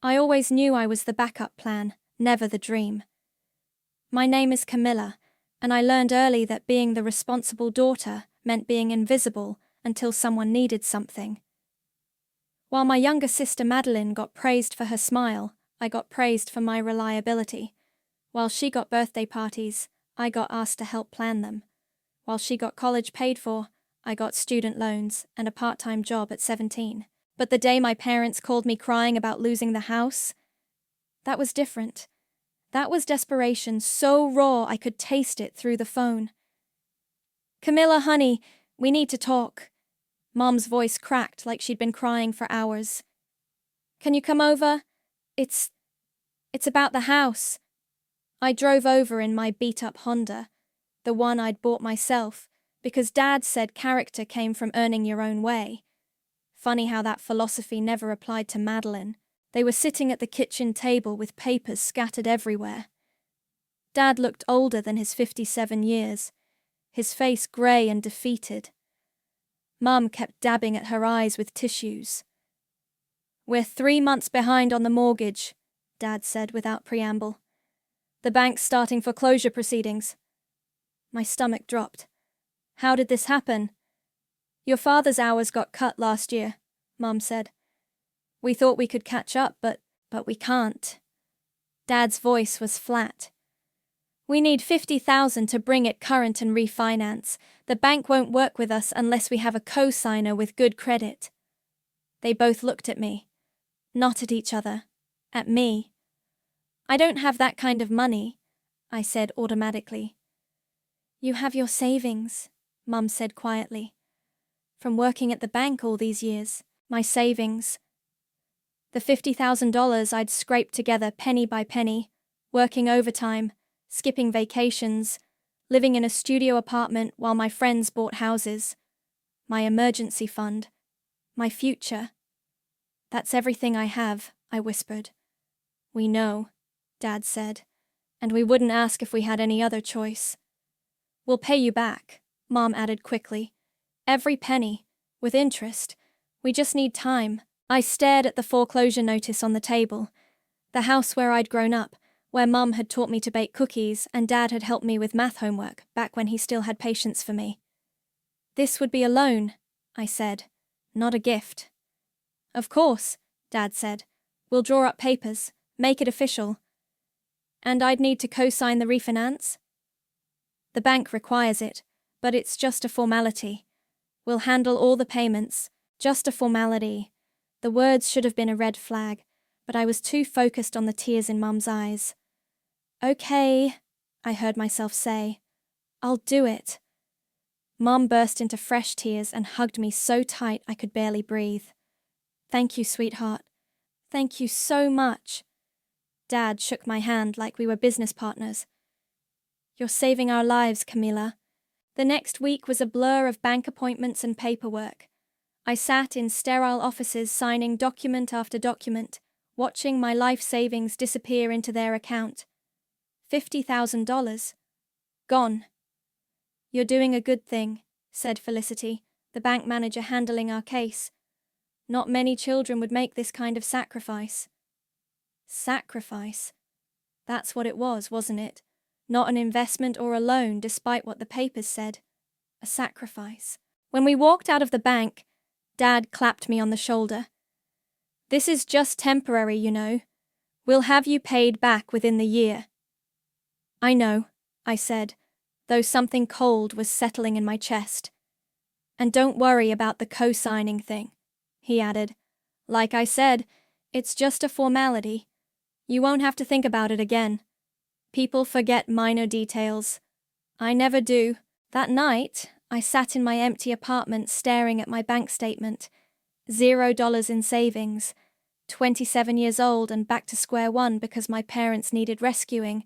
I always knew I was the backup plan, never the dream. My name is Camilla, and I learned early that being the responsible daughter meant being invisible until someone needed something. While my younger sister Madeline got praised for her smile, I got praised for my reliability. While she got birthday parties, I got asked to help plan them. While she got college paid for, I got student loans and a part-time job at 17. But the day my parents called me crying about losing the house, that was different. That was desperation so raw I could taste it through the phone. "Camilla, honey, we need to talk." Mom's voice cracked like she'd been crying for hours. "Can you come over? It's about the house." I drove over in my beat-up Honda, the one I'd bought myself, because Dad said character came from earning your own way. Funny how that philosophy never applied to Madeline. They were sitting at the kitchen table with papers scattered everywhere. Dad looked older than his 57 years, his face grey and defeated. Mum kept dabbing at her eyes with tissues. "We're 3 months behind on the mortgage," Dad said without preamble. "The bank's starting foreclosure proceedings." My stomach dropped. "How did this happen?" "Your father's hours got cut last year," Mum said. "We thought we could catch up, but we can't." Dad's voice was flat. "We need $50,000 to bring it current and refinance. The bank won't work with us unless we have a co-signer with good credit." They both looked at me. Not at each other. At me. "I don't have that kind of money," I said automatically. "You have your savings," Mum said quietly. "From working at the bank all these years, my savings. The $50,000 I'd scraped together penny by penny, working overtime, skipping vacations, living in a studio apartment while my friends bought houses. My emergency fund. My future. That's everything I have," I whispered. "We know," Dad said, "and we wouldn't ask if we had any other choice." "We'll pay you back," Mom added quickly. "Every penny, with interest. We just need time." I stared at the foreclosure notice on the table. The house where I'd grown up, where Mum had taught me to bake cookies and Dad had helped me with math homework back when he still had patience for me. "This would be a loan," I said, "not a gift." "Of course," Dad said. "We'll draw up papers, make it official." "And I'd need to co-sign the refinance?" "The bank requires it, but it's just a formality. We'll handle all the payments, just a formality." The words should have been a red flag, but I was too focused on the tears in Mum's eyes. "Okay," I heard myself say. "I'll do it." Mum burst into fresh tears and hugged me so tight I could barely breathe. "Thank you, sweetheart. Thank you so much." Dad shook my hand like we were business partners. "You're saving our lives, Camilla." The next week was a blur of bank appointments and paperwork. I sat in sterile offices signing document after document, watching my life savings disappear into their account. $50,000. Gone. "You're doing a good thing," said Felicity, the bank manager handling our case. "Not many children would make this kind of sacrifice." Sacrifice. That's what it was, wasn't it? Not an investment or a loan, despite what the papers said. A sacrifice. When we walked out of the bank, Dad clapped me on the shoulder. "This is just temporary, you know. We'll have you paid back within the year." "I know," I said, though something cold was settling in my chest. "And don't worry about the co-signing thing," he added. "Like I said, it's just a formality. You won't have to think about it again. People forget minor details. I never do." That night, I sat in my empty apartment staring at my bank statement. $0 in savings. 27 years old and back to square one because my parents needed rescuing,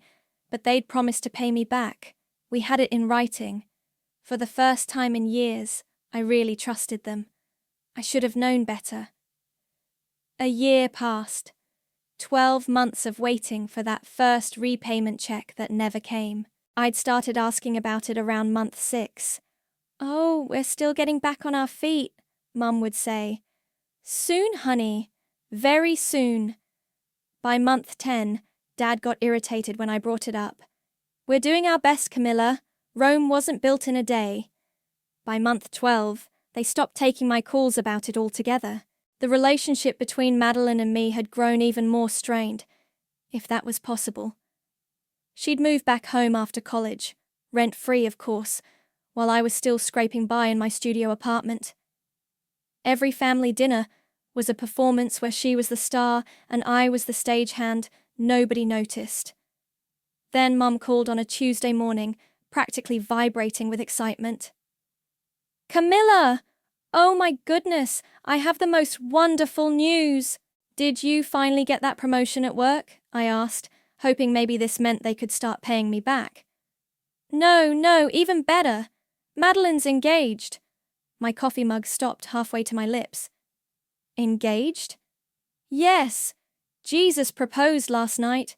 but they'd promised to pay me back. We had it in writing. For the first time in years, I really trusted them. I should have known better. A year passed. 12 months of waiting for that first repayment check that never came. I'd started asking about it around month 6. "Oh, we're still getting back on our feet," Mum would say. "Soon, honey. Very soon." By month 10, Dad got irritated when I brought it up. "We're doing our best, Camilla. Rome wasn't built in a day." By month 12, they stopped taking my calls about it altogether. The relationship between Madeline and me had grown even more strained, if that was possible. She'd moved back home after college, rent-free of course, while I was still scraping by in my studio apartment. Every family dinner was a performance where she was the star and I was the stagehand. Nobody noticed. Then Mum called on a Tuesday morning, practically vibrating with excitement. "Camilla! Oh my goodness, I have the most wonderful news!" "Did you finally get that promotion at work?" I asked, hoping maybe this meant they could start paying me back. No, even better. Madeline's engaged." My coffee mug stopped halfway to my lips. "Engaged?" "Yes. Jesus proposed last night.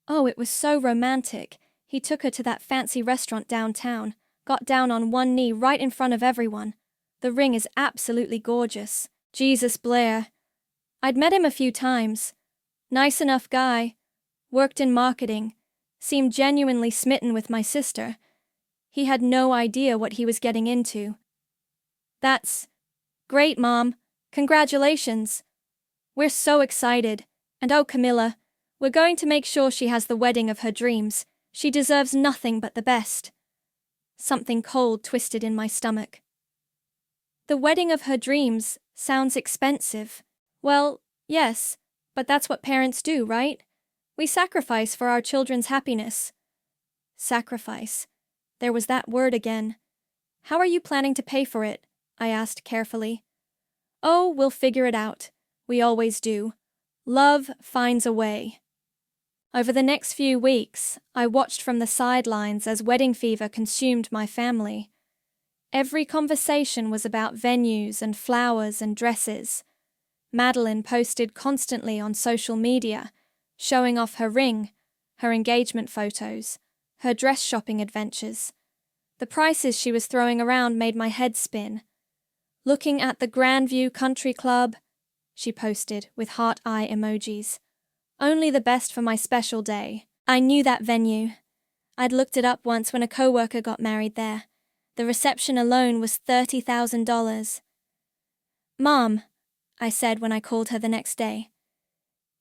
Oh, it was so romantic. He took her to that fancy restaurant downtown, got down on one knee right in front of everyone. The ring is absolutely gorgeous. Jesus Blair. I'd met him a few times. Nice enough guy. Worked in marketing. Seemed genuinely smitten with my sister. He had no idea what he was getting into." "That's great, Mom. Congratulations. We're so excited. And oh, Camilla, we're going to make sure she has the wedding of her dreams. She deserves nothing but the best." Something cold twisted in my stomach. The wedding of her dreams sounds expensive. Well, yes, but that's what parents do, right? We sacrifice for our children's happiness. Sacrifice. There was that word again. "How are you planning to pay for it?" I asked carefully. "Oh, we'll figure it out. We always do. Love finds a way." Over the next few weeks, I watched from the sidelines as wedding fever consumed my family. Every conversation was about venues and flowers and dresses. Madeline posted constantly on social media, showing off her ring, her engagement photos, her dress shopping adventures. The prices she was throwing around made my head spin. "Looking at the Grandview Country Club," she posted with heart eye emojis. "Only the best for my special day." I knew that venue. I'd looked it up once when a coworker got married there. The reception alone was $30,000. "Mom," I said when I called her the next day,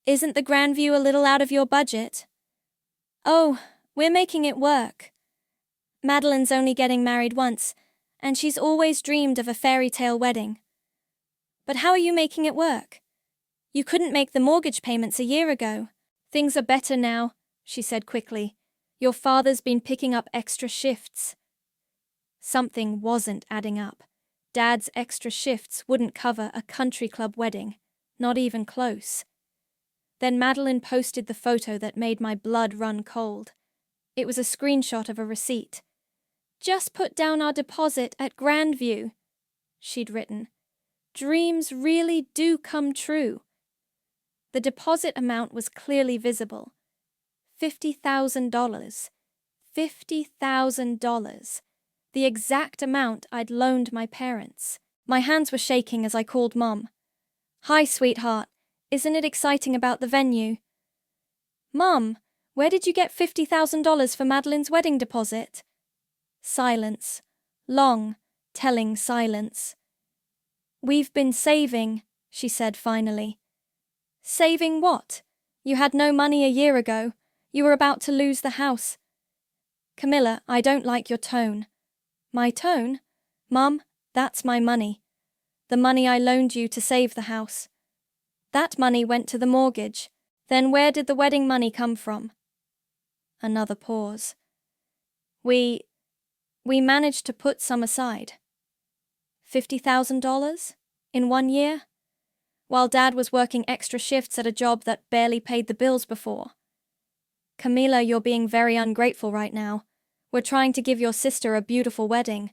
"isn't the Grandview a little out of your budget?" "Oh, we're making it work. Madeline's only getting married once, and she's always dreamed of a fairy tale wedding." "But how are you making it work? You couldn't make the mortgage payments a year ago." "Things are better now," she said quickly. "Your father's been picking up extra shifts." Something wasn't adding up. Dad's extra shifts wouldn't cover a country club wedding, not even close. Then Madeline posted the photo that made my blood run cold. It was a screenshot of a receipt. "Just put down our deposit at Grandview," she'd written. "Dreams really do come true." The deposit amount was clearly visible. $50,000. $50,000. The exact amount I'd loaned my parents. My hands were shaking as I called Mom. "Hi, sweetheart. Isn't it exciting about the venue?" "Mom, where did you get $50,000 for Madeline's wedding deposit?" Silence. Long, telling silence. "We've been saving," she said finally. "Saving what? You had no money a year ago. You were about to lose the house." "Camilla, I don't like your tone." "My tone? Mom, that's my money. The money I loaned you to save the house. That money went to the mortgage. Then where did the wedding money come from?" Another pause. We managed to put some aside." $50,000? In 1 year? While Dad was working extra shifts at a job that barely paid the bills before. "Camilla, you're being very ungrateful right now. We're trying to give your sister a beautiful wedding.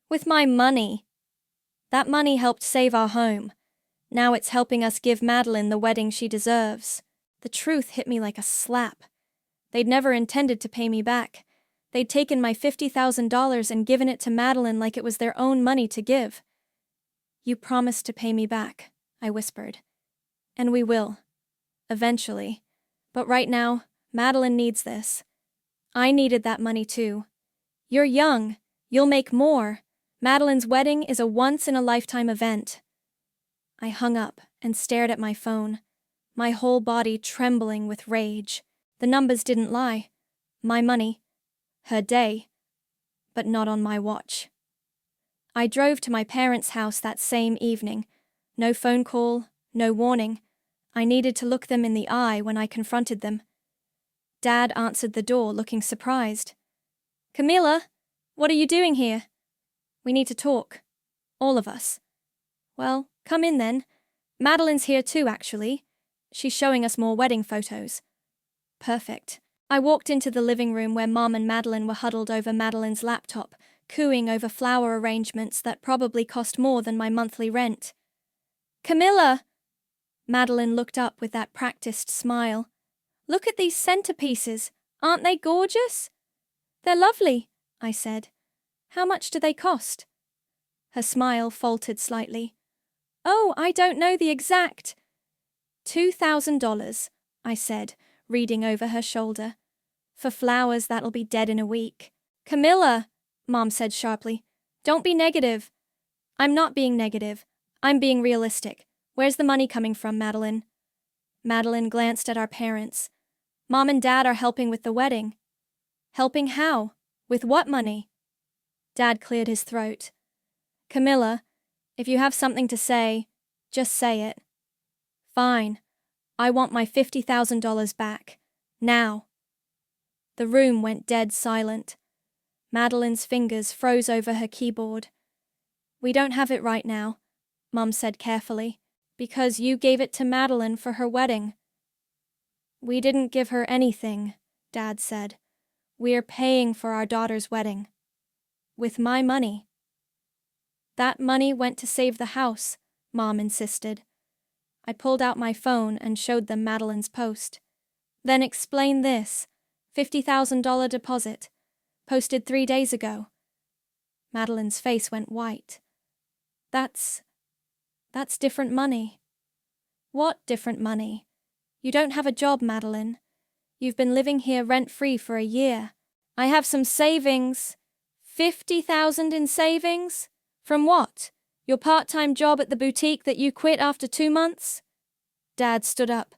With my money. That money helped save our home. Now it's helping us give Madeline the wedding she deserves." The truth hit me like a slap. They'd never intended to pay me back. They'd taken my $50,000 and given it to Madeline like it was their own money to give. "You promised to pay me back," I whispered. "And we will. Eventually. But right now, Madeline needs this. I needed that money too. You're young. You'll make more. Madeline's wedding is a once-in-a-lifetime event. I hung up and stared at my phone, my whole body trembling with rage. The numbers didn't lie. My money. Her day. But not on my watch. I drove to my parents' house that same evening. No phone call, no warning. I needed to look them in the eye when I confronted them. Dad answered the door looking surprised. "Camilla, what are you doing here?" "We need to talk. All of us." "Well, come in then. Madeline's here too, actually. She's showing us more wedding photos." Perfect. I walked into the living room where Mom and Madeline were huddled over Madeline's laptop, cooing over flower arrangements that probably cost more than my monthly rent. "Camilla!" Madeline looked up with that practiced smile. "Look at these centerpieces. Aren't they gorgeous?" "They're lovely," I said. "How much do they cost?" Her smile faltered slightly. "Oh, I don't know the exact—" $2,000, I said, reading over her shoulder. "For flowers that'll be dead in a week." "Camilla," Mom said sharply, "don't be negative." "I'm not being negative. I'm being realistic. Where's the money coming from, Madeline?" Madeline glanced at our parents. "Mom and Dad are helping with the wedding." "Helping how? With what money?" Dad cleared his throat. "Camilla, if you have something to say, just say it." "Fine. I want my $50,000 back. Now." The room went dead silent. Madeline's fingers froze over her keyboard. "We don't have it right now," Mom said carefully, "because you gave it to Madeline for her wedding." "We didn't give her anything," Dad said. "We're paying for our daughter's wedding. With my money." "That money went to save the house," Mom insisted. I pulled out my phone and showed them Madeline's post. "Then explain this. $50,000 deposit. Posted 3 days ago." Madeline's face went white. That's different money." "What different money? You don't have a job, Madeline. You've been living here rent-free for a year." "I have some savings." $50,000 in savings? From what? Your part-time job at the boutique that you quit after 2 months? Dad stood up.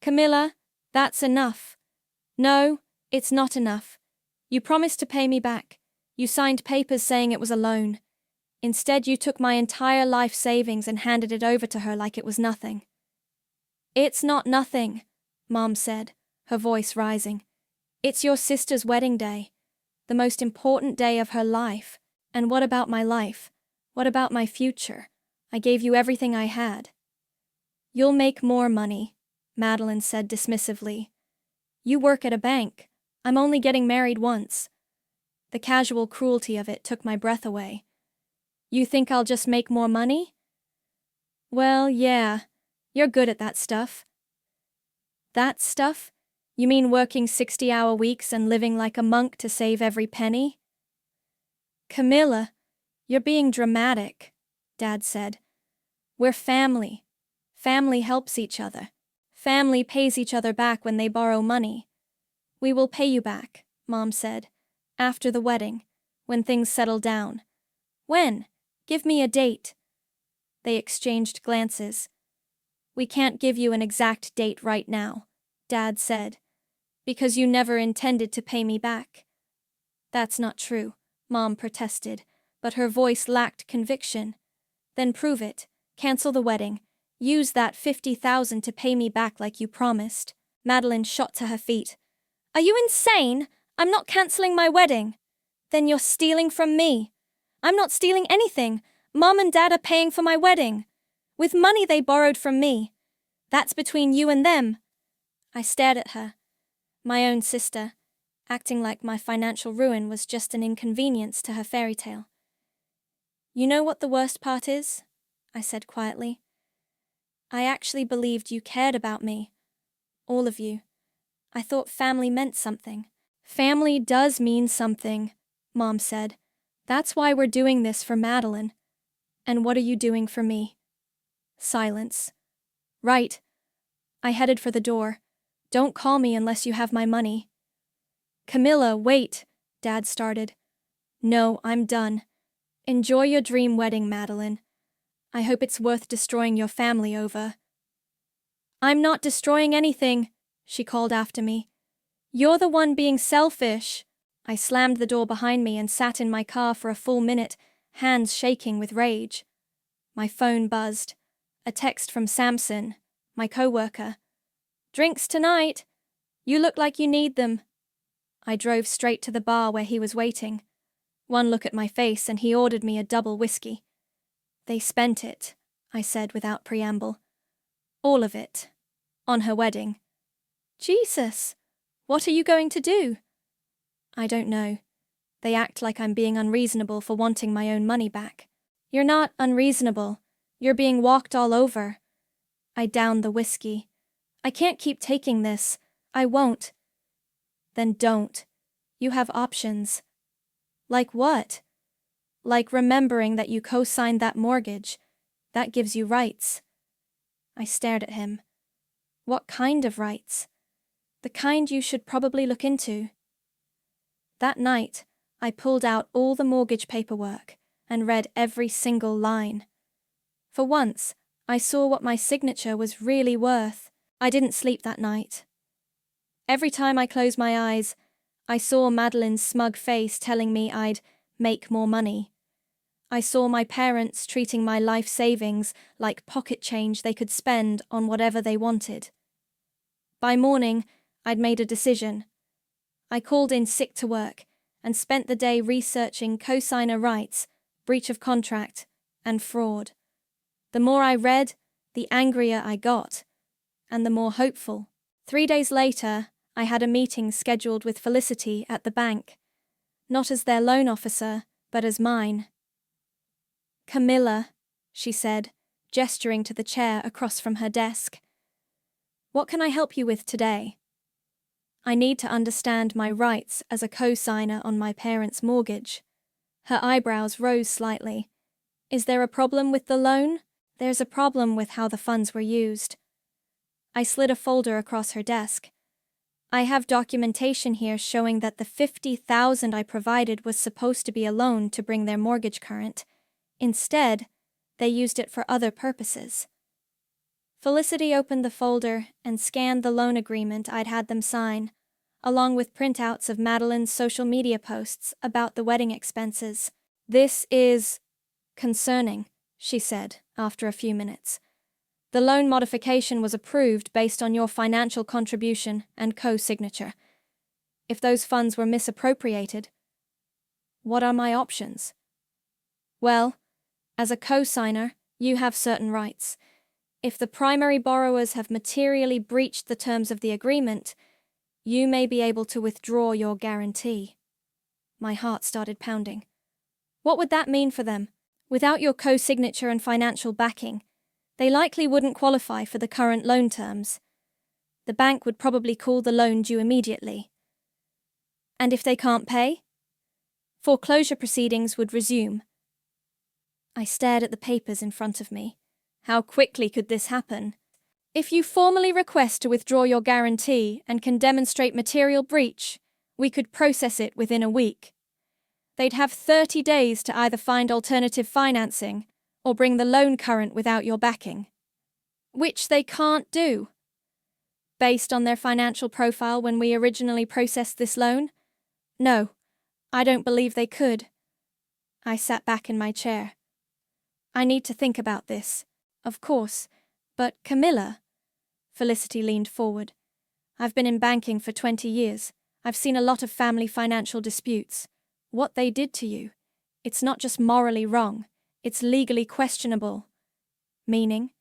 "Camilla, that's enough." "No, it's not enough. You promised to pay me back. You signed papers saying it was a loan. Instead, you took my entire life savings and handed it over to her like it was nothing." "It's not nothing," Mom said, her voice rising. "It's your sister's wedding day, the most important day of her life. And what about my life? What about my future? I gave you everything I had." "You'll make more money," Madeline said dismissively. "You work at a bank. I'm only getting married once." The casual cruelty of it took my breath away. "You think I'll just make more money?" "Well, yeah. You're good at that stuff." "That stuff? You mean working 60-hour weeks and living like a monk to save every penny?" "Camilla, you're being dramatic," Dad said. "We're family. Family helps each other. Family pays each other back when they borrow money." "We will pay you back," Mom said. "After the wedding, when things settle down." "When? Give me a date." They exchanged glances. "We can't give you an exact date right now," Dad said, "because you never intended to pay me back." "That's not true," Mom protested, but her voice lacked conviction. "Then prove it. Cancel the wedding. Use that $50,000 to pay me back like you promised." Madeline shot to her feet. "Are you insane? I'm not canceling my wedding." "Then you're stealing from me." "I'm not stealing anything. Mom and Dad are paying for my wedding. With money they borrowed from me. That's between you and them." I stared at her. My own sister, acting like my financial ruin was just an inconvenience to her fairy tale. "You know what the worst part is?" I said quietly. "I actually believed you cared about me. All of you. I thought family meant something." "Family does mean something," Mom said. "That's why we're doing this for Madeline." "And what are you doing for me?" Silence. "Right." I headed for the door. Don't call me unless you have my money. Camilla, wait, Dad started. No, I'm done. Enjoy your dream wedding, Madeline. I hope it's worth destroying your family over. I'm not destroying anything, she called after me. You're the one being selfish. I slammed the door behind me and sat in my car for a full minute, hands shaking with rage. My phone buzzed. A text from Samson, my coworker. Drinks tonight. You look like you need them. I drove straight to the bar where he was waiting. One look at my face and he ordered me a double whiskey. They spent it, I said without preamble. All of it. On her wedding. Jesus! What are you going to do? I don't know. They act like I'm being unreasonable for wanting my own money back. You're not unreasonable. You're being walked all over. I downed the whiskey. I can't keep taking this. I won't. Then don't. You have options. Like what? Like remembering that you co-signed that mortgage. That gives you rights. I stared at him. What kind of rights? The kind you should probably look into. That night, I pulled out all the mortgage paperwork and read every single line. For once, I saw what my signature was really worth. I didn't sleep that night. Every time I closed my eyes, I saw Madeline's smug face telling me I'd make more money. I saw my parents treating my life savings like pocket change they could spend on whatever they wanted. By morning, I'd made a decision. I called in sick to work and spent the day researching co-signer rights, breach of contract, and fraud. The more I read, the angrier I got, and the more hopeful. 3 days later, I had a meeting scheduled with Felicity at the bank, not as their loan officer, but as mine. Camilla, she said, gesturing to the chair across from her desk. What can I help you with today? I need to understand my rights as a co-signer on my parents' mortgage. Her eyebrows rose slightly. Is there a problem with the loan? There's a problem with how the funds were used. I slid a folder across her desk. I have documentation here showing that the $50,000 I provided was supposed to be a loan to bring their mortgage current. Instead, they used it for other purposes. Felicity opened the folder and scanned the loan agreement I'd had them sign, along with printouts of Madeline's social media posts about the wedding expenses. This is concerning, she said after a few minutes. The loan modification was approved based on your financial contribution and co-signature. If those funds were misappropriated, what are my options? Well, as a co-signer, you have certain rights. If the primary borrowers have materially breached the terms of the agreement, you may be able to withdraw your guarantee. My heart started pounding. What would that mean for them? Without your co-signature and financial backing, they likely wouldn't qualify for the current loan terms. The bank would probably call the loan due immediately. And if they can't pay? Foreclosure proceedings would resume. I stared at the papers in front of me. How quickly could this happen? If you formally request to withdraw your guarantee and can demonstrate material breach, we could process it within a week. They'd have 30 days to either find alternative financing or bring the loan current without your backing. Which they can't do. Based on their financial profile when we originally processed this loan? No, I don't believe they could. I sat back in my chair. I need to think about this, of course, but Camilla... Felicity leaned forward. I've been in banking for 20 years. I've seen a lot of family financial disputes. What they did to you, it's not just morally wrong, it's legally questionable. Meaning?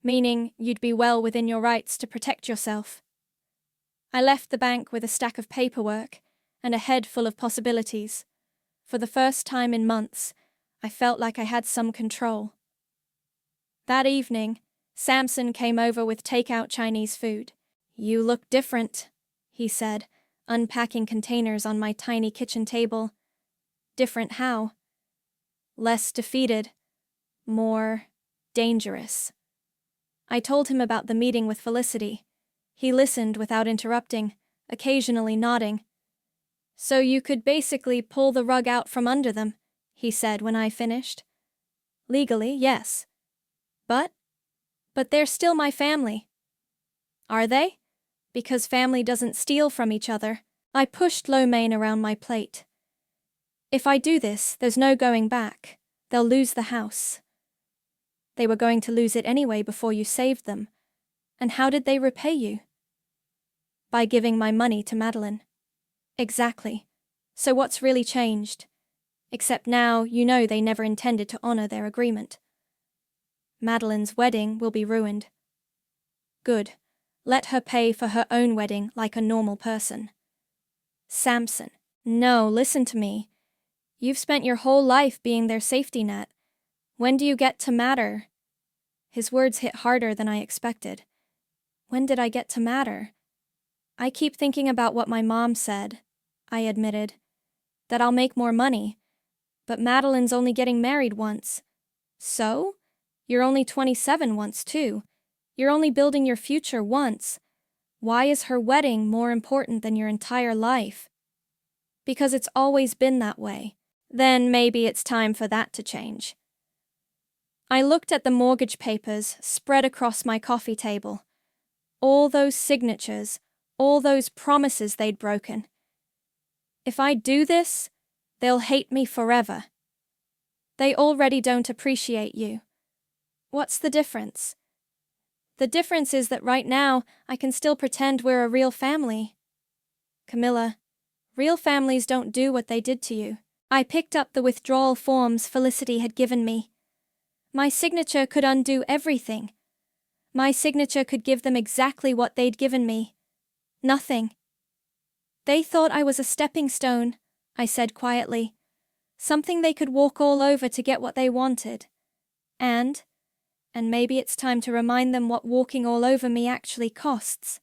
Meaning you'd be well within your rights to protect yourself. I left the bank with a stack of paperwork and a head full of possibilities. For the first time in months, I felt like I had some control. That evening, Samson came over with takeout Chinese food. You look different, he said, unpacking containers on my tiny kitchen table. Different how? Less defeated. More dangerous. I told him about the meeting with Felicity. He listened without interrupting, occasionally nodding. "So you could basically pull the rug out from under them," he said when I finished. "Legally, yes. But they're still my family." "Are they? Because family doesn't steal from each other." I pushed lo mein around my plate. "If I do this, there's no going back. They'll lose the house." "They were going to lose it anyway before you saved them. And how did they repay you?" "By giving my money to Madeline." "Exactly. So what's really changed? Except now you know they never intended to honor their agreement." "Madeline's wedding will be ruined." "Good. Let her pay for her own wedding like a normal person." "Samson, no, listen to me. You've spent your whole life being their safety net. When do you get to matter?" His words hit harder than I expected. When did I get to matter? "I keep thinking about what my mom said," I admitted. "That I'll make more money. But Madeline's only getting married once." "So? You're only 27 once, too. You're only building your future once. Why is her wedding more important than your entire life?" "Because it's always been that way. Then maybe it's time for that to change." I looked at the mortgage papers spread across my coffee table. All those signatures, all those promises they'd broken. "If I do this, they'll hate me forever." "They already don't appreciate you." "What's the difference?" "The difference is that right now I can still pretend we're a real family." "Camilla, real families don't do what they did to you." I picked up the withdrawal forms Felicity had given me. My signature could undo everything. My signature could give them exactly what they'd given me. Nothing. "They thought I was a stepping stone," I said quietly. "Something they could walk all over to get what they wanted. And maybe it's time to remind them what walking all over me actually costs."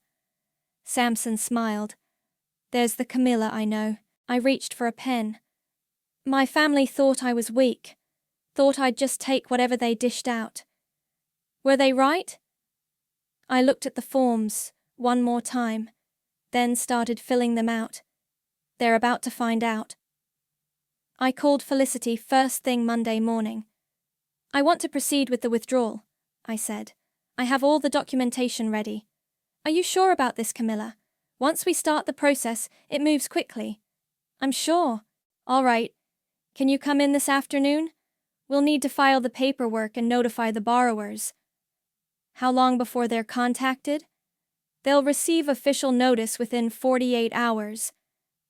Samson smiled. "There's the Camilla I know." I reached for a pen. "My family thought I was weak, thought I'd just take whatever they dished out. Were they right?" I looked at the forms one more time, then started filling them out. They're about to find out. I called Felicity first thing Monday morning. "I want to proceed with the withdrawal," I said. "I have all the documentation ready. Are you sure about this, Camilla? Once we start the process, it moves quickly." "I'm sure." "All right. Can you come in this afternoon? We'll need to file the paperwork and notify the borrowers." "How long before they're contacted?" "They'll receive official notice within 48 hours.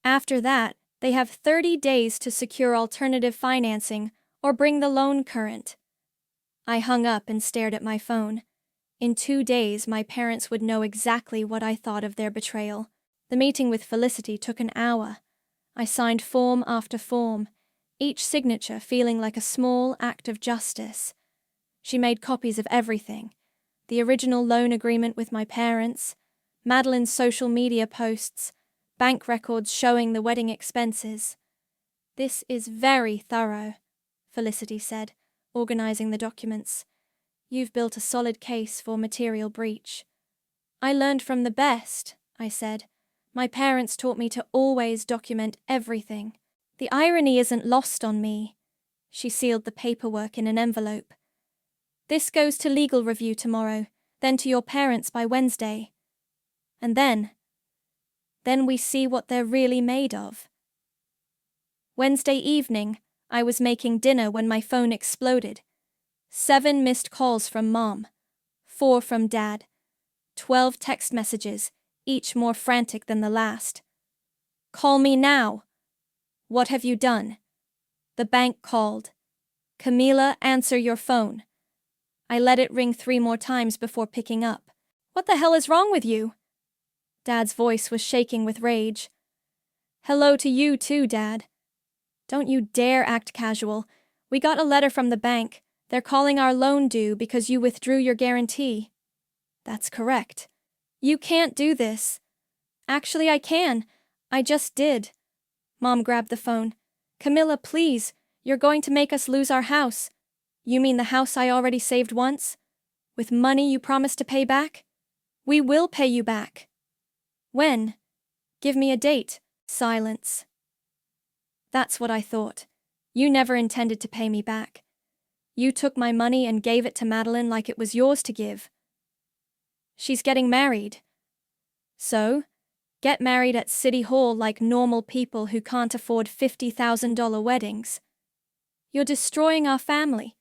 After that, they have 30 days to secure alternative financing or bring the loan current." I hung up and stared at my phone. In 2 days, my parents would know exactly what I thought of their betrayal. The meeting with Felicity took an hour. I signed form after form, each signature feeling like a small act of justice. She made copies of everything: the original loan agreement with my parents, Madeline's social media posts, bank records showing the wedding expenses. "This is very thorough," Felicity said, organizing the documents. "You've built a solid case for material breach." "I learned from the best," I said. "My parents taught me to always document everything." "The irony isn't lost on me." She sealed the paperwork in an envelope. "This goes to legal review tomorrow, then to your parents by Wednesday. And then we see what they're really made of." Wednesday evening, I was making dinner when my phone exploded. 7 missed calls from Mom, 4 from Dad, 12 text messages, each more frantic than the last. "Call me now." "What have you done?" "The bank called." "Camila, answer your phone." I let it ring 3 more times before picking up. "What the hell is wrong with you?" Dad's voice was shaking with rage. "Hello to you too, Dad." "Don't you dare act casual. We got a letter from the bank. They're calling our loan due because you withdrew your guarantee." "That's correct." "You can't do this." "Actually, I can. I just did." Mom grabbed the phone. "Camilla, please. You're going to make us lose our house." "You mean the house I already saved once? With money you promised to pay back?" We will pay you back. When? Give me a date. Silence. That's what I thought. You never intended to pay me back. You took my money and gave it to Madeline like it was yours to give. She's getting married. So, get married at City Hall like normal people who can't afford $50,000 weddings. You're destroying our family.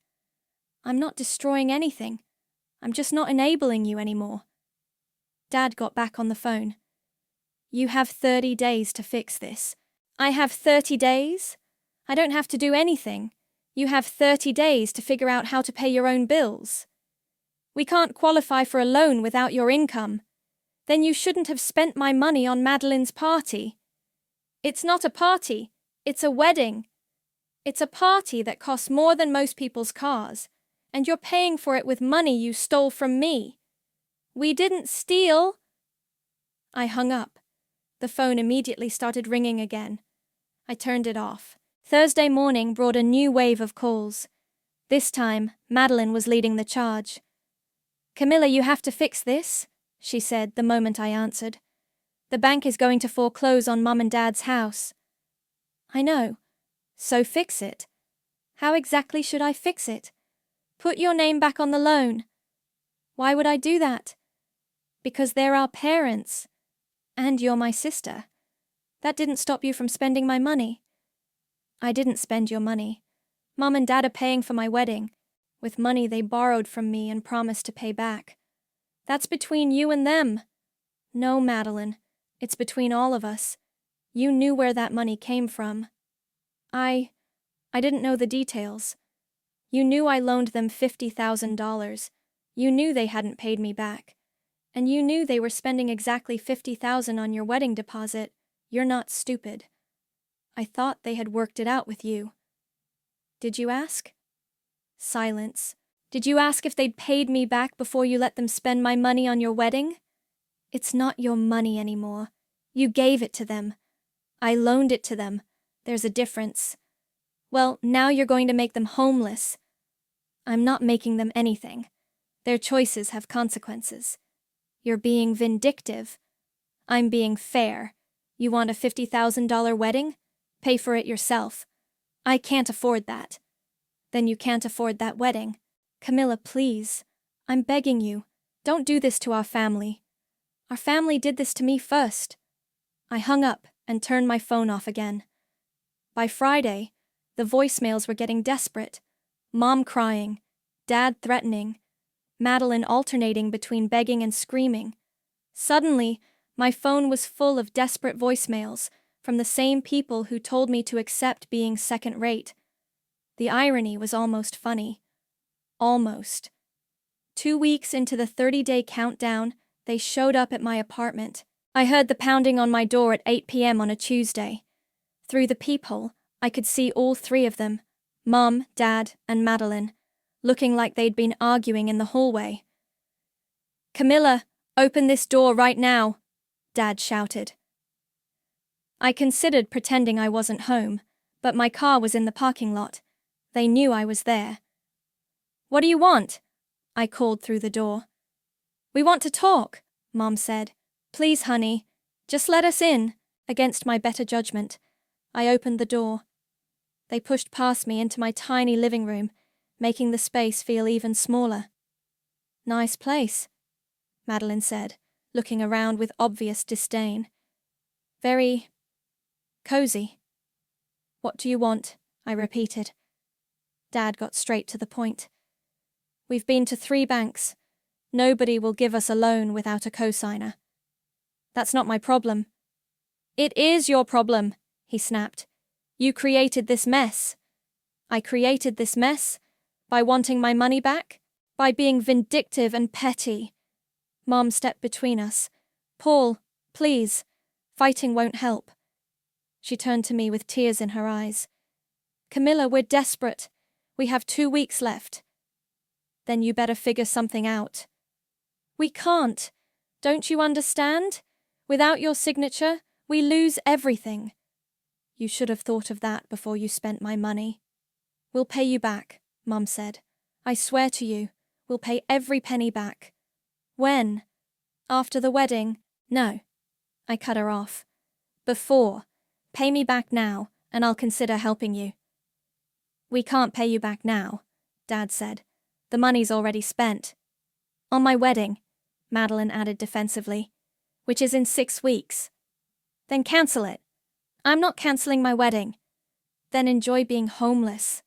I'm not destroying anything. I'm just not enabling you anymore. Dad got back on the phone. You have 30 days to fix this. I have 30 days? I don't have to do anything. You have 30 days to figure out how to pay your own bills. We can't qualify for a loan without your income. Then you shouldn't have spent my money on Madeline's party. It's not a party, it's a wedding. It's a party that costs more than most people's cars, and you're paying for it with money you stole from me. We didn't steal. I hung up. The phone immediately started ringing again. I turned it off. Thursday morning brought a new wave of calls. This time, Madeline was leading the charge. Camilla, you have to fix this, she said the moment I answered. The bank is going to foreclose on Mum and Dad's house. I know. So fix it. How exactly should I fix it? Put your name back on the loan. Why would I do that? Because they're our parents. And you're my sister. That didn't stop you from spending my money. I didn't spend your money. Mum and Dad are paying for my wedding, with money they borrowed from me and promised to pay back. That's between you and them. No, Madeline, it's between all of us. You knew where that money came from. I didn't know the details. You knew I loaned them $50,000. You knew they hadn't paid me back. And you knew they were spending exactly $50,000 on your wedding deposit. You're not stupid. I thought they had worked it out with you. Did you ask? Silence. Did you ask if they'd paid me back before you let them spend my money on your wedding? It's not your money anymore. You gave it to them. I loaned it to them. There's a difference. Well, now you're going to make them homeless. I'm not making them anything. Their choices have consequences. You're being vindictive. I'm being fair. You want a $50,000 wedding? Pay for it yourself. I can't afford that. Then you can't afford that wedding. Camilla, please. I'm begging you. Don't do this to our family. Our family did this to me first. I hung up and turned my phone off again. By Friday, the voicemails were getting desperate. Mom crying, Dad threatening, Madeline alternating between begging and screaming. Suddenly, my phone was full of desperate voicemails from the same people who told me to accept being second-rate. The irony was almost funny. Almost. 2 weeks into the 30-day countdown, they showed up at my apartment. I heard the pounding on my door at 8 p.m. on a Tuesday. Through the peephole, I could see all three of them, Mom, Dad, and Madeline, looking like they'd been arguing in the hallway. Camilla, open this door right now, Dad shouted. I considered pretending I wasn't home, but my car was in the parking lot. They knew I was there. What do you want? I called through the door. We want to talk, Mom said. Please, honey, just let us in. Against my better judgment, I opened the door. They pushed past me into my tiny living room, making the space feel even smaller. Nice place, Madeline said, looking around with obvious disdain. Very cozy. What do you want? I repeated. Dad got straight to the point. We've been to 3 banks. Nobody will give us a loan without a cosigner. That's not my problem. It is your problem, he snapped. You created this mess. I created this mess? By wanting my money back? By being vindictive and petty? Mom stepped between us. Paul, please. Fighting won't help. She turned to me with tears in her eyes. Camilla, we're desperate. We have 2 weeks left. Then you better figure something out. We can't. Don't you understand? Without your signature, we lose everything. You should have thought of that before you spent my money. We'll pay you back, Mum said. I swear to you, we'll pay every penny back. When? After the wedding? No. I cut her off. Before. Pay me back now, and I'll consider helping you. We can't pay you back now, Dad said. The money's already spent. On my wedding, Madeline added defensively, which is in 6 weeks. Then cancel it. I'm not canceling my wedding. Then enjoy being homeless,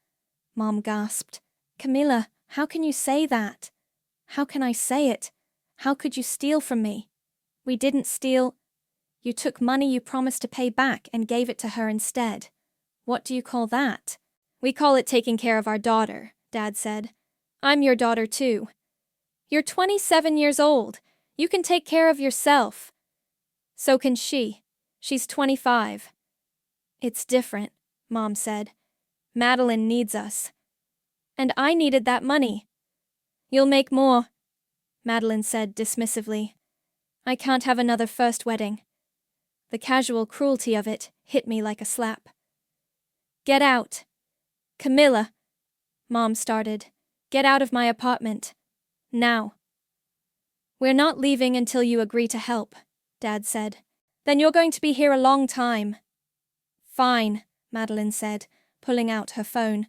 Mom gasped. Camilla, how can you say that? How can I say it? How could you steal from me? We didn't steal. You took money you promised to pay back and gave it to her instead. What do you call that? We call it taking care of our daughter, Dad said. I'm your daughter too. You're 27 years old. You can take care of yourself. So can she. She's 25. It's different, Mom said. Madeline needs us. And I needed that money. You'll make more, Madeline said dismissively. I can't have another first wedding. The casual cruelty of it hit me like a slap. Get out. Camilla, Mom started. Get out of my apartment. Now. We're not leaving until you agree to help, Dad said. Then you're going to be here a long time. Fine, Madeline said, pulling out her phone.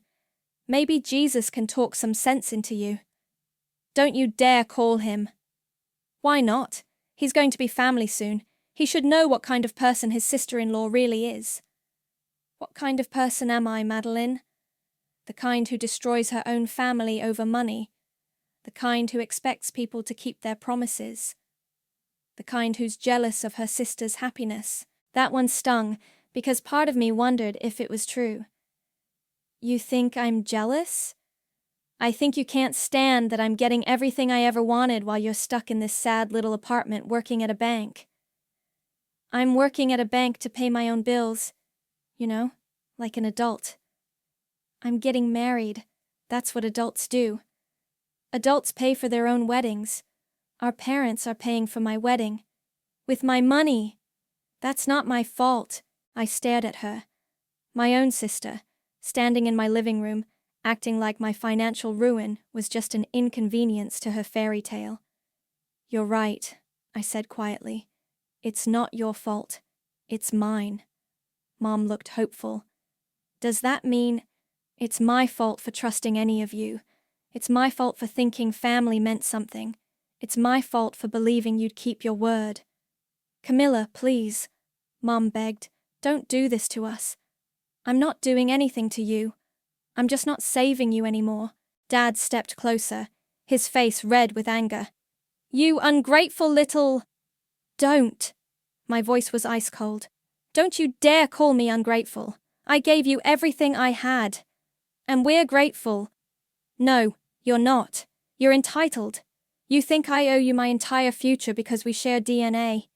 Maybe Jesus can talk some sense into you. Don't you dare call him. Why not? He's going to be family soon. He should know what kind of person his sister-in-law really is. What kind of person am I, Madeline? The kind who destroys her own family over money. The kind who expects people to keep their promises. The kind who's jealous of her sister's happiness. That one stung, because part of me wondered if it was true. You think I'm jealous? I think you can't stand that I'm getting everything I ever wanted while you're stuck in this sad little apartment working at a bank. I'm working at a bank to pay my own bills, you know, like an adult. I'm getting married. That's what adults do. Adults pay for their own weddings. Our parents are paying for my wedding. With my money. That's not my fault. I stared at her. My own sister, standing in my living room, acting like my financial ruin was just an inconvenience to her fairy tale. You're right, I said quietly. It's not your fault. It's mine. Mom looked hopeful. Does that mean it's my fault for trusting any of you? It's my fault for thinking family meant something. It's my fault for believing you'd keep your word. Camilla, please, Mom begged, don't do this to us. I'm not doing anything to you. I'm just not saving you anymore. Dad stepped closer, his face red with anger. You ungrateful little... Don't. My voice was ice cold. Don't you dare call me ungrateful. I gave you everything I had. And we're grateful. No, you're not. You're entitled. You think I owe you my entire future because we share DNA.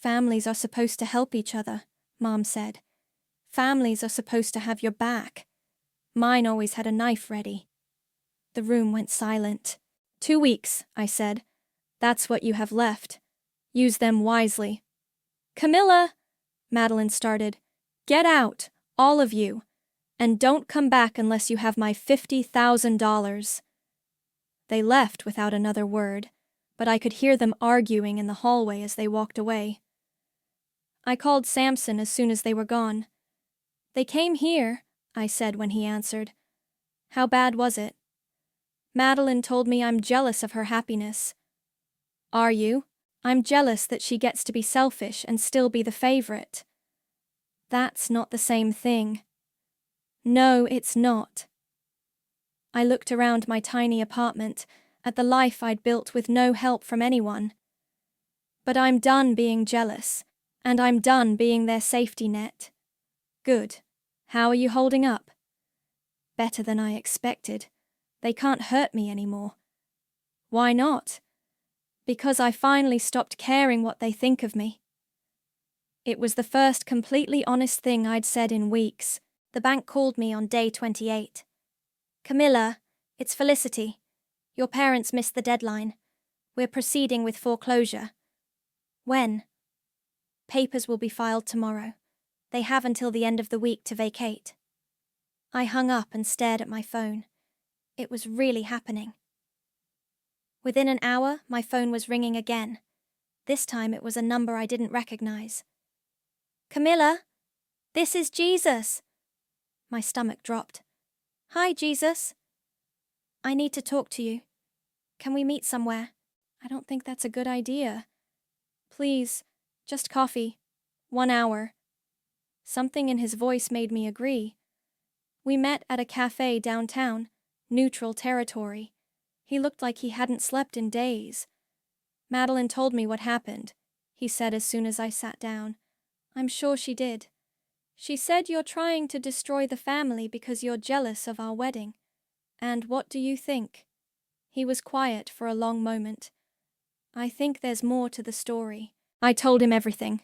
Families are supposed to help each other, Mom said. Families are supposed to have your back. Mine always had a knife ready. The room went silent. 2 weeks, I said. That's what you have left. Use them wisely. Camilla, Madeline started. Get out, all of you. And don't come back unless you have my $50,000. They left without another word, but I could hear them arguing in the hallway as they walked away. I called Samson as soon as they were gone. They came here, I said when he answered. How bad was it? Madeline told me I'm jealous of her happiness. Are you? I'm jealous that she gets to be selfish and still be the favorite. That's not the same thing. No, it's not. I looked around my tiny apartment, at the life I'd built with no help from anyone. But I'm done being jealous, and I'm done being their safety net. Good. How are you holding up? Better than I expected. They can't hurt me anymore. Why not? Because I finally stopped caring what they think of me. It was the first completely honest thing I'd said in weeks. The bank called me on day 28. Camilla, it's Felicity. Your parents missed the deadline. We're proceeding with foreclosure. When? Papers will be filed tomorrow. They have until the end of the week to vacate. I hung up and stared at my phone. It was really happening. Within an hour, my phone was ringing again. This time it was a number I didn't recognize. Camilla, this is Jesus. My stomach dropped. Hi, Jesus. I need to talk to you. Can we meet somewhere? I don't think that's a good idea. Please, just coffee. 1 hour. Something in his voice made me agree. We met at a cafe downtown, neutral territory. He looked like he hadn't slept in days. Madeline told me what happened, he said as soon as I sat down. I'm sure she did. She said you're trying to destroy the family because you're jealous of our wedding. And what do you think? He was quiet for a long moment. I think there's more to the story. I told him everything.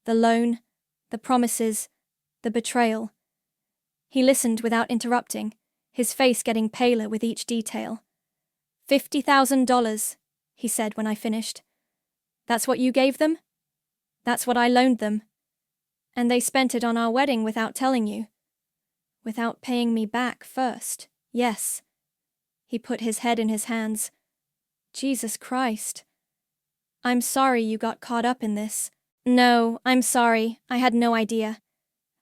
The loan, the promises, the betrayal. He listened without interrupting, his face getting paler with each detail. $50,000, he said when I finished. That's what you gave them? That's what I loaned them. And they spent it on our wedding without telling you. Without paying me back first, yes. He put his head in his hands. Jesus Christ. I'm sorry you got caught up in this. No, I'm sorry, I had no idea.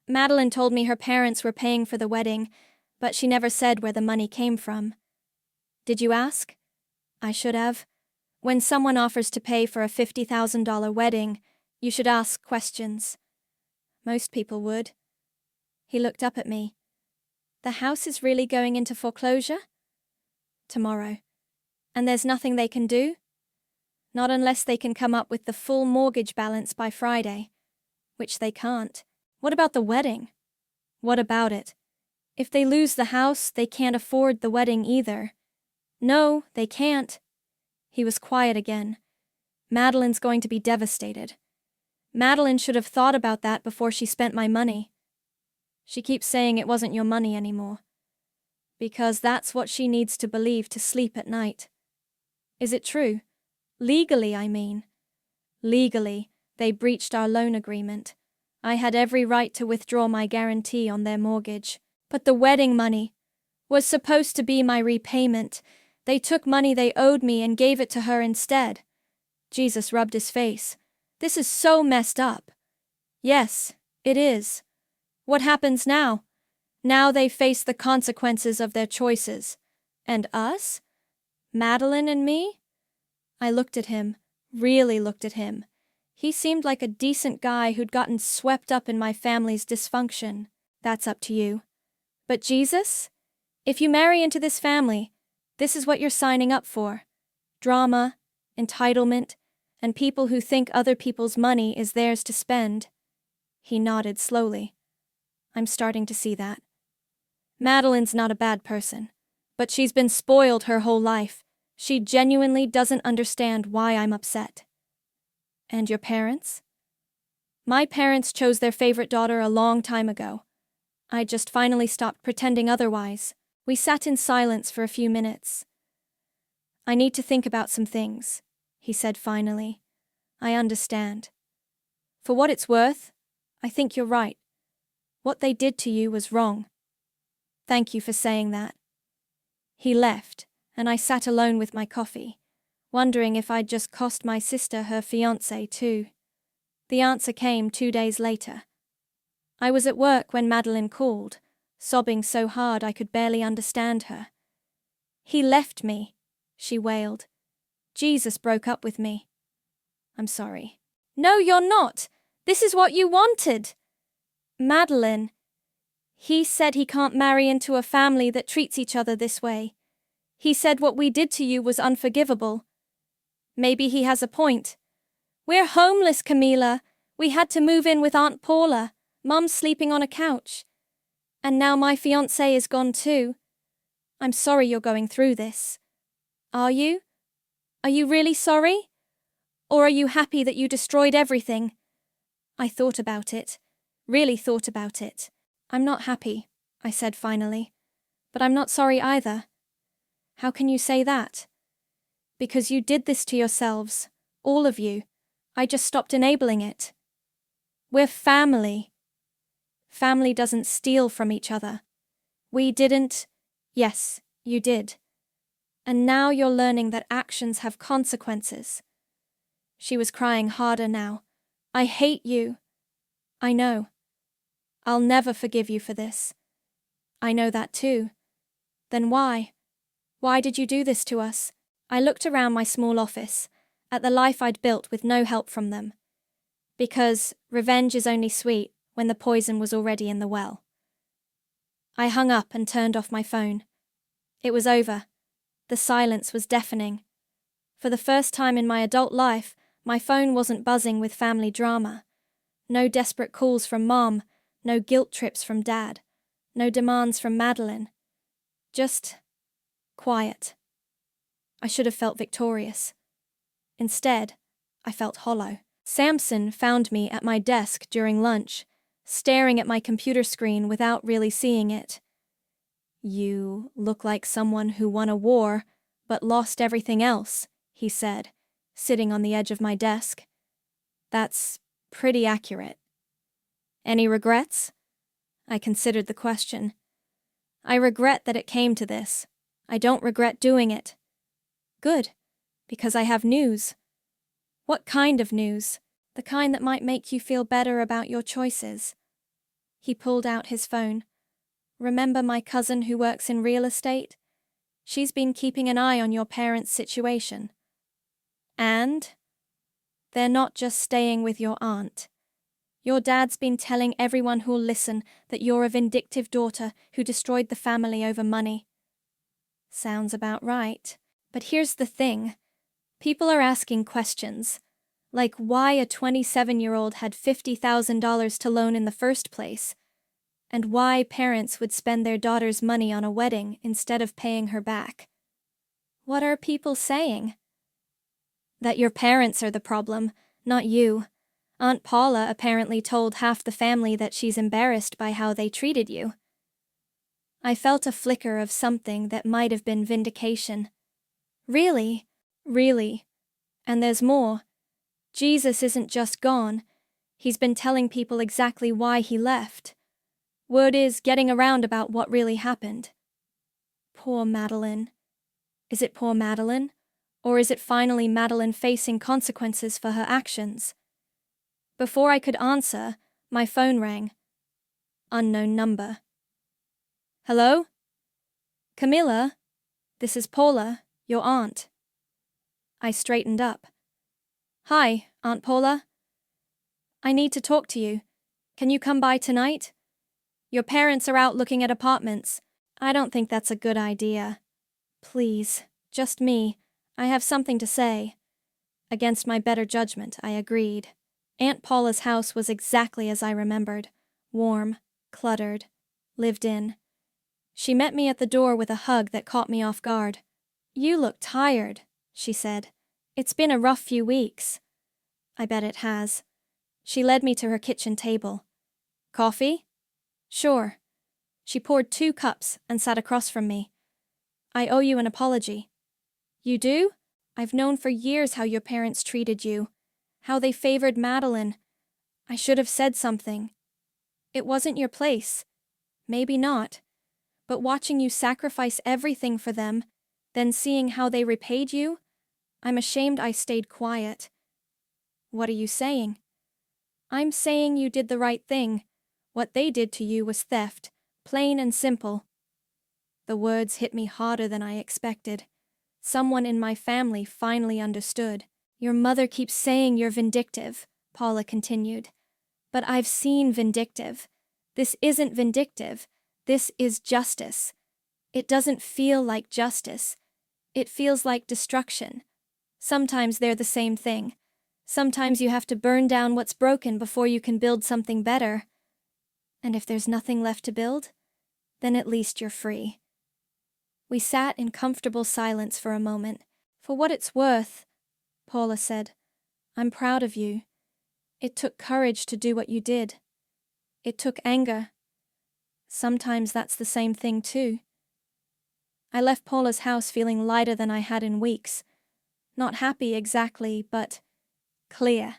Madeline told me her parents were paying for the wedding, but she never said where the money came from. Did you ask? I should have. When someone offers to pay for a $50,000 wedding, you should ask questions. Most people would. He looked up at me. The house is really going into foreclosure? Tomorrow. And there's nothing they can do? Not unless they can come up with the full mortgage balance by Friday. Which they can't. What about the wedding? What about it? If they lose the house, they can't afford the wedding either. No, they can't. He was quiet again. Madeline's going to be devastated. Madeline should have thought about that before she spent my money. She keeps saying it wasn't your money anymore. Because that's what she needs to believe to sleep at night. Is it true? Legally, I mean. Legally, they breached our loan agreement. I had every right to withdraw my guarantee on their mortgage. But the wedding money was supposed to be my repayment. They took money they owed me and gave it to her instead. Jesus rubbed his face. This is so messed up. Yes, it is. What happens now? Now they face the consequences of their choices. And us? Madeline and me? I looked at him, really looked at him. He seemed like a decent guy who'd gotten swept up in my family's dysfunction. That's up to you. But Jesus? If you marry into this family, this is what you're signing up for. Drama, entitlement, and people who think other people's money is theirs to spend. He nodded slowly. I'm starting to see that. Madeline's not a bad person, but she's been spoiled her whole life. She genuinely doesn't understand why I'm upset. And your parents? My parents chose their favorite daughter a long time ago. I just finally stopped pretending otherwise. We sat in silence for a few minutes. I need to think about some things, he said finally. I understand. For what it's worth, I think you're right. What they did to you was wrong. Thank you for saying that. He left, and I sat alone with my coffee, wondering if I'd just cost my sister her fiancé too. The answer came 2 days later. I was at work when Madeline called, sobbing so hard I could barely understand her. He left me, she wailed. Jesus broke up with me. I'm sorry. No, you're not. This is what you wanted. Madeline. He said he can't marry into a family that treats each other this way. He said what we did to you was unforgivable. Maybe he has a point. We're homeless, Camila. We had to move in with Aunt Paula. Mum's sleeping on a couch. And now my fiancé is gone too. I'm sorry you're going through this. Are you? Are you really sorry? Or are you happy that you destroyed everything? I thought about it. Really thought about it. I'm not happy, I said finally. But I'm not sorry either. How can you say that? Because you did this to yourselves, all of you. I just stopped enabling it. We're family. Family doesn't steal from each other. We didn't. Yes, you did. And now you're learning that actions have consequences. She was crying harder now. I hate you. I know. I'll never forgive you for this. I know that too. Then why? Why did you do this to us? I looked around my small office, at the life I'd built with no help from them. Because revenge is only sweet when the poison was already in the well. I hung up and turned off my phone. It was over. The silence was deafening. For the first time in my adult life, my phone wasn't buzzing with family drama. No desperate calls from Mom, no guilt trips from Dad, no demands from Madeline. Just quiet. I should have felt victorious. Instead, I felt hollow. Samson found me at my desk during lunch, staring at my computer screen without really seeing it. You look like someone who won a war, but lost everything else, he said, sitting on the edge of my desk. That's pretty accurate. Any regrets? I considered the question. I regret that it came to this. I don't regret doing it. Good, because I have news. What kind of news? The kind that might make you feel better about your choices. He pulled out his phone. Remember my cousin who works in real estate? She's been keeping an eye on your parents' situation. And they're not just staying with your aunt. Your dad's been telling everyone who'll listen that you're a vindictive daughter who destroyed the family over money. Sounds about right. But here's the thing. People are asking questions, like why a 27-year-old had $50,000 to loan in the first place, and why parents would spend their daughter's money on a wedding instead of paying her back. What are people saying? That your parents are the problem, not you. Aunt Paula apparently told half the family that she's embarrassed by how they treated you. I felt a flicker of something that might have been vindication. Really? Really. And there's more. Jesus isn't just gone. He's been telling people exactly why he left. Word is getting around about what really happened. Poor Madeline. Is it poor Madeline? Or is it finally Madeline facing consequences for her actions? Before I could answer, my phone rang. Unknown number. Hello? Camilla? This is Paula, your aunt. I straightened up. Hi, Aunt Paula. I need to talk to you. Can you come by tonight? Your parents are out looking at apartments. I don't think that's a good idea. Please, just me. I have something to say. Against my better judgment, I agreed. Aunt Paula's house was exactly as I remembered. Warm, cluttered, lived in. She met me at the door with a hug that caught me off guard. You look tired, she said. It's been a rough few weeks. I bet it has. She led me to her kitchen table. Coffee? Sure. She poured 2 cups and sat across from me. I owe you an apology. You do? I've known for years how your parents treated you. How they favored Madeline. I should have said something. It wasn't your place. Maybe not. But watching you sacrifice everything for them, then seeing how they repaid you, I'm ashamed I stayed quiet. What are you saying? I'm saying you did the right thing. What they did to you was theft, plain and simple. The words hit me harder than I expected. Someone in my family finally understood. Your mother keeps saying you're vindictive, Paula continued. But I've seen vindictive. This isn't vindictive. This is justice. It doesn't feel like justice. It feels like destruction. Sometimes they're the same thing. Sometimes you have to burn down what's broken before you can build something better. And if there's nothing left to build, then at least you're free. We sat in comfortable silence for a moment. For what it's worth, Paula said, I'm proud of you. It took courage to do what you did. It took anger. Sometimes that's the same thing too. I left Paula's house feeling lighter than I had in weeks. Not happy exactly, but clear.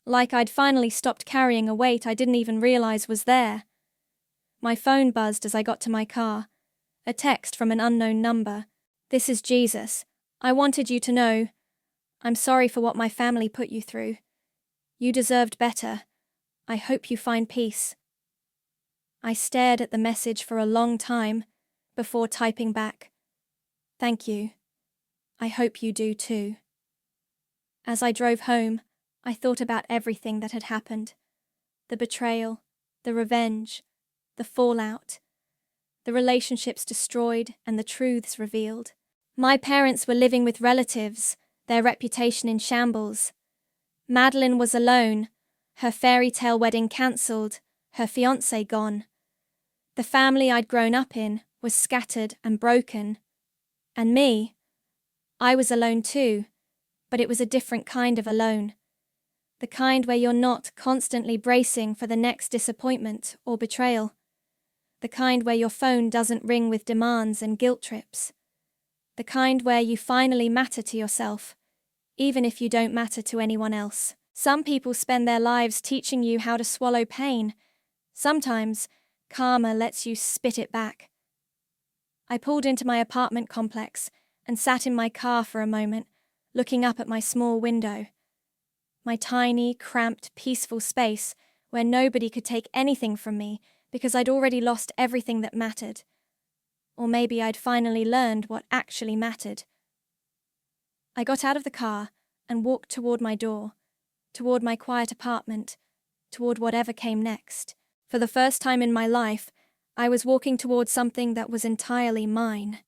Like I'd finally stopped carrying a weight I didn't even realize was there. My phone buzzed as I got to my car. A text from an unknown number. This is Jesus. I wanted you to know. I'm sorry for what my family put you through. You deserved better. I hope you find peace. I stared at the message for a long time before typing back, "Thank you. I hope you do too." As I drove home, I thought about everything that had happened. The betrayal, the revenge, the fallout, the relationships destroyed and the truths revealed. My parents were living with relatives, their reputation in shambles. Madeline was alone, her fairy tale wedding cancelled, her fiancé gone. The family I'd grown up in was scattered and broken. And me? I was alone too, but it was a different kind of alone. The kind where you're not constantly bracing for the next disappointment or betrayal. The kind where your phone doesn't ring with demands and guilt trips. The kind where you finally matter to yourself, even if you don't matter to anyone else. Some people spend their lives teaching you how to swallow pain. Sometimes, karma lets you spit it back. I pulled into my apartment complex and sat in my car for a moment, looking up at my small window. My tiny, cramped, peaceful space where nobody could take anything from me because I'd already lost everything that mattered. Or maybe I'd finally learned what actually mattered. I got out of the car and walked toward my door, toward my quiet apartment, toward whatever came next. For the first time in my life, I was walking toward something that was entirely mine.